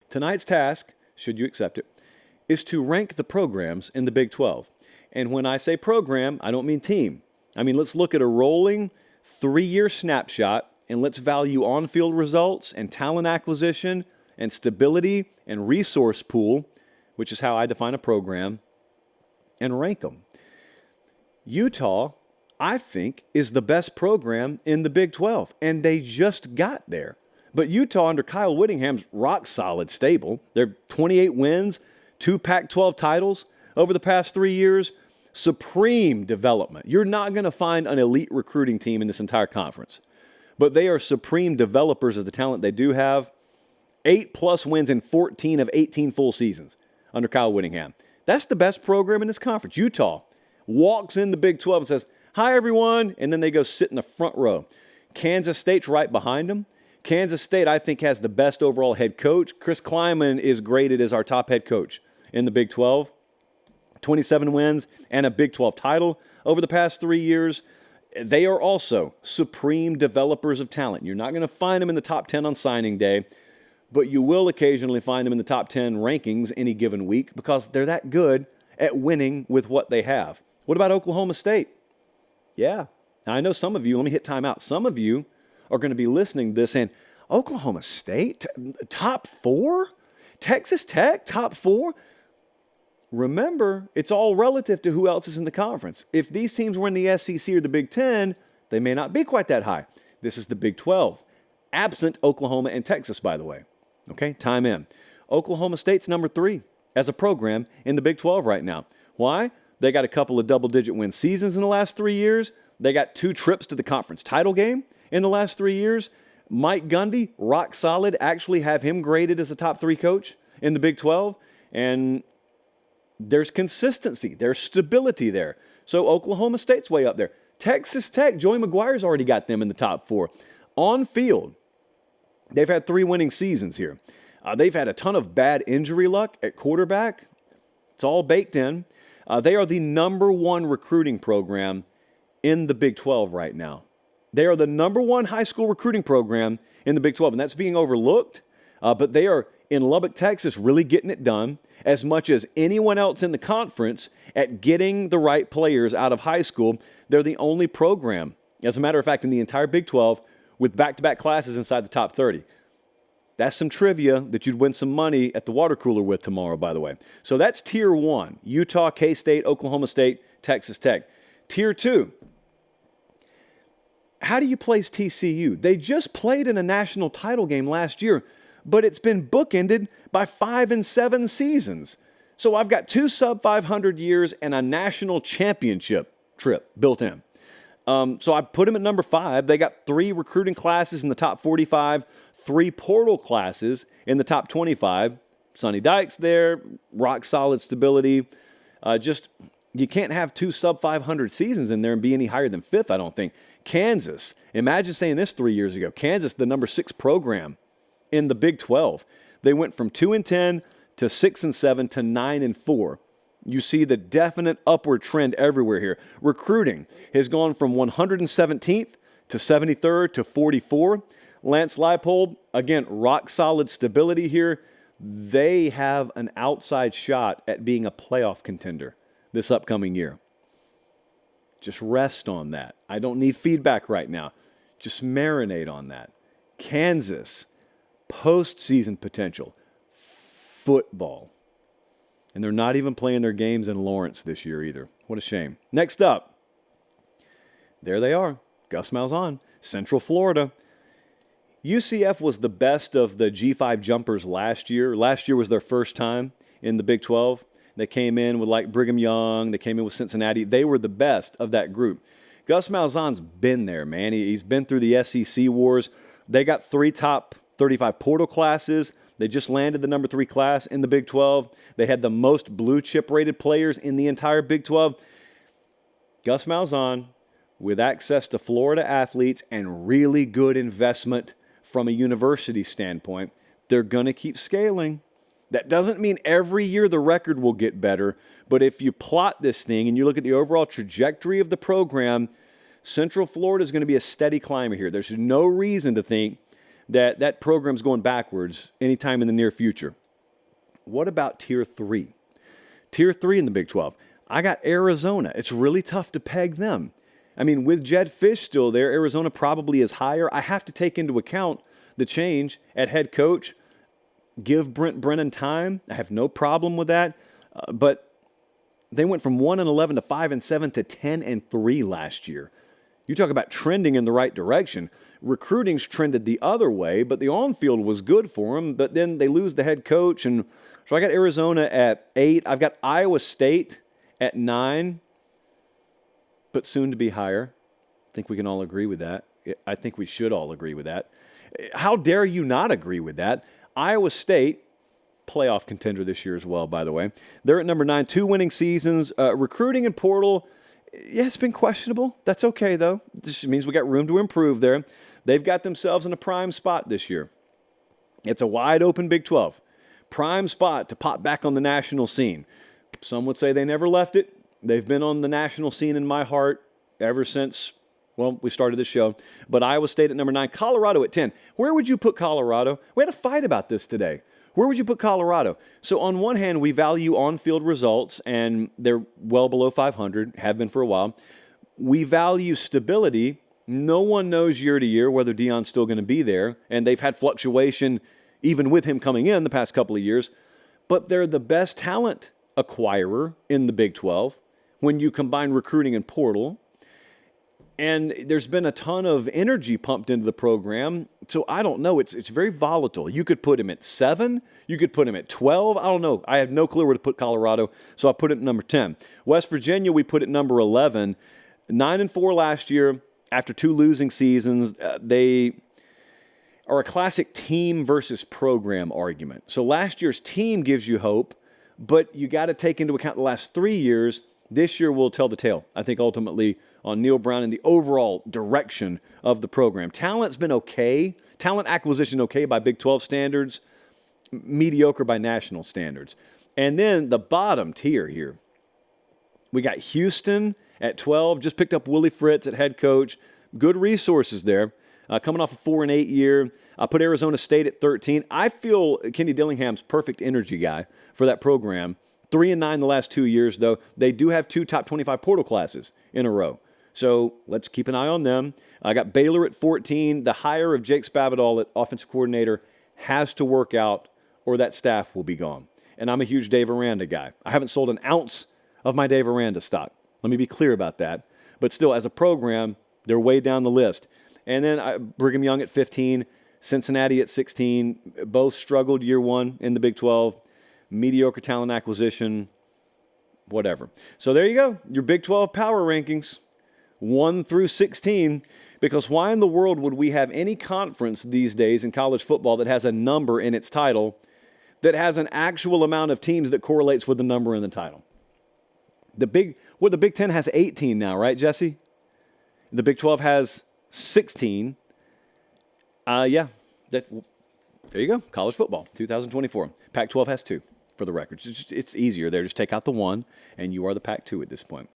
Tonight's task, should you accept it, is to rank the programs in the Big 12. And when I say program, I don't mean team. I mean, let's look at a rolling 3-year snapshot and let's value on-field results and talent acquisition and stability and resource pool, which is how I define a program, and rank them. Utah, I think, is the best program in the Big 12, and they just got there. But Utah under Kyle Whittingham's rock solid stable. They're 28 wins, 2 Pac-12 titles over the past 3 years. Supreme development. You're not going to find an elite recruiting team in this entire conference, but they are supreme developers of the talent they do have. 8+ wins in 14 of 18 full seasons under Kyle Whittingham. That's the best program in this conference. Utah walks in the Big 12 and says, "Hi, everyone," and then they go sit in the front row. Kansas State's right behind them. Kansas State, I think, has the best overall head coach. Chris Kleiman is graded as our top head coach in the Big 12. 27 wins and a Big 12 title over the past 3 years. They are also supreme developers of talent. You're not going to find them in the top 10 on signing day, but you will occasionally find them in the top 10 rankings any given week because they're that good at winning with what they have. What about Oklahoma State? Yeah, now I know some of you, let me hit timeout. Some of you are going to be listening to this and Oklahoma State, top 4? Texas Tech, top 4? Remember, it's all relative to who else is in the conference. If these teams were in the SEC or the Big 10, they may not be quite that high. This is the Big 12, absent Oklahoma and Texas, by the way. Okay, time in. Oklahoma State's number 3 as a program in the Big 12 right now. Why? They got a couple of double-digit win seasons in the last 3 years. They got 2 trips to the conference title game in the last 3 years. Mike Gundy, rock solid, actually have him graded as a top 3 coach in the Big 12. And there's consistency. There's stability there. So Oklahoma State's way up there. Texas Tech, Joey McGuire's already got them in the top 4. On field, they've had 3 winning seasons here. They've had a ton of bad injury luck at quarterback. It's all baked in. They are the number 1 recruiting program in the Big 12 right now. They are the number 1 high school recruiting program in the Big 12, and that's being overlooked. But they are in Lubbock, Texas, really getting it done as much as anyone else in the conference at getting the right players out of high school. They're the only program, as a matter of fact, in the entire Big 12 with back-to-back classes inside the top 30. That's some trivia that you'd win some money at the water cooler with tomorrow, by the way. So that's Tier 1, Utah, K-State, Oklahoma State, Texas Tech. Tier 2, how do you place TCU? They just played in a national title game last year, but it's been bookended by 5 and 7 seasons. So I've got 2 sub-500 years and a national championship trip built in. So I put them at number 5. They got 3 recruiting classes in the top 45, 3 portal classes in the top 25. Sonny Dykes there, rock solid stability. You can't have 2 sub-500 seasons in there and be any higher than 5th, I don't think. Kansas, imagine saying this 3 years ago. Kansas, the number 6 program in the Big 12. They went from 2-10 to 6-7 to 9-4. You see the definite upward trend everywhere here. Recruiting has gone from 117th to 73rd to 44. Lance Leipold, again, rock solid stability here. They have an outside shot at being a playoff contender this upcoming year. Just rest on that. I don't need feedback right now. Just marinate on that. Kansas, postseason potential, football. And they're not even playing their games in Lawrence this year either. What a shame. Next up, there they are, Gus Malzahn, Central Florida. UCF was the best of the G5 jumpers last year. Last year was their first time in the Big 12. They came in with like Brigham Young. They came in with Cincinnati. They were the best of that group. Gus Malzahn's been there, man. He's been through the SEC wars. They got 3 top 35 portal classes. They just landed the number 3 class in the Big 12. They had the most blue chip rated players in the entire Big 12. Gus Malzahn, with access to Florida athletes and really good investment from a university standpoint, they're going to keep scaling. That doesn't mean every year the record will get better, but if you plot this thing and you look at the overall trajectory of the program, Central Florida is going to be a steady climber here. There's no reason to think that that program's going backwards anytime in the near future. What about Tier 3? Tier 3 in the Big 12. I got Arizona. It's really tough to peg them. I mean, with Jed Fish still there, Arizona probably is higher. I have to take into account the change at head coach. Give Brent Brennan time. I have no problem with that. But they went from 1-11 to 5-7 to 10-3 last year. You talk about trending in the right direction. Recruiting's trended the other way, but the on-field was good for them. But then they lose the head coach, and so I got Arizona at 8. I've got Iowa State at 9, but soon to be higher. I think we can all agree with that. I think we should all agree with that. How dare you not agree with that? Iowa State, playoff contender this year as well, by the way. They're at number 9, 2 winning seasons. Recruiting and portal, yeah, it's been questionable. That's okay, though. This means we got room to improve there. They've got themselves in a prime spot this year. It's a wide open Big 12. Prime spot to pop back on the national scene. Some would say they never left it. They've been on the national scene in my heart ever since, well, we started this show. But Iowa State at number 9, Colorado at 10. Where would you put Colorado? We had a fight about this today. Where would you put Colorado? So on one hand, we value on-field results, and they're well below 500, have been for a while. We value stability. No one knows year to year whether Deion's still going to be there, and they've had fluctuation even with him coming in the past couple of years. But they're the best talent acquirer in the Big 12 when you combine recruiting and portal. And there's been a ton of energy pumped into the program. So I don't know. It's very volatile. You could put him at 7. You could put him at 12. I don't know. I have no clue where to put Colorado. So I put it at number 10. West Virginia, we put at number 11. 9-4 last year after 2 losing seasons. They are a classic team versus program argument. So last year's team gives you hope, but you got to take into account the last 3 years. This year will tell the tale, I think, ultimately, on Neil Brown and the overall direction of the program. Talent's been okay. Talent acquisition okay by Big 12 standards, mediocre by national standards. And then the bottom tier here, we got Houston at 12, just picked up Willie Fritz at head coach. Good resources there, coming off a 4-8 year. I put Arizona State at 13. I feel Kenny Dillingham's perfect energy guy for that program. 3-9 the last 2 years, though. They do have 2 top 25 portal classes in a row. So let's keep an eye on them. I got Baylor at 14. The hire of Jake Spavital at offensive coordinator has to work out, or that staff will be gone. And I'm a huge Dave Aranda guy. I haven't sold an ounce of my Dave Aranda stock. Let me be clear about that. But still, as a program, they're way down the list. And then Brigham Young at 15, Cincinnati at 16. Both struggled year one in the Big 12. Mediocre talent acquisition, whatever. So there you go, your Big 12 power rankings, 1 through 16. Because why in the world would we have any conference these days in college football that has a number in its title that has an actual amount of teams that correlates with the number in the title? The Big 10 has 18 now, right, Jesse? The Big 12 has 16. There you go, college football, 2024. Pac-12 has 2. For the record. It's easier there. Just take out the 1, and you are the Pac-2 at this point.